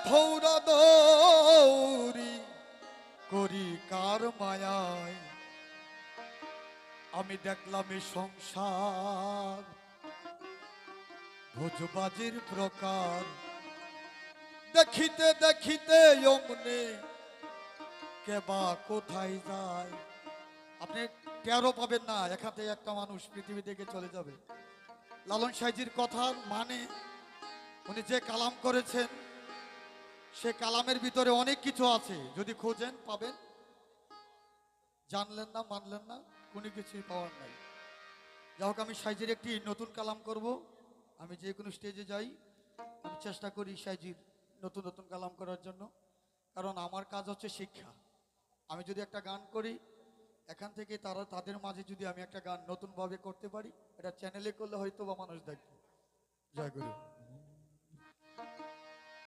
ধৌরা দৌড়ি করি কার মায়ায়, আমি দেখলাম এই সংসার ভোজবাজির প্রকার। দেখিতে দেখিতে অমনে কেবা কোথায় যায়। আপনি টেরও পাবেন না এখান থেকে একটা মানুষ পৃথিবী থেকে চলে যাবে। লালন সাইজির কথার মানে উনি যে কালাম করেছেন সে কালামের ভিতরে অনেক কিছু আছে, যদি খোঁজেন পাবেন। জানলেন না, মানলেন না, কোনো কিছুই পাওয়ার নাই। যাই হোক, আমি সাইজির একটি নতুন কালাম করব। আমি যে কোনো স্টেজে যাই আমি চেষ্টা করি সাইজির নতুন নতুন কালাম করার জন্য, কারণ আমার কাজ হচ্ছে শিক্ষা। আমি যদি একটা গান করি এখান থেকে তাদের মাঝে যদি আমি একটা গান নতুনভাবে করতে পারি, এটা চ্যানেলে করলে হয়তো বা মানুষ দেখবে। জয় গুরু।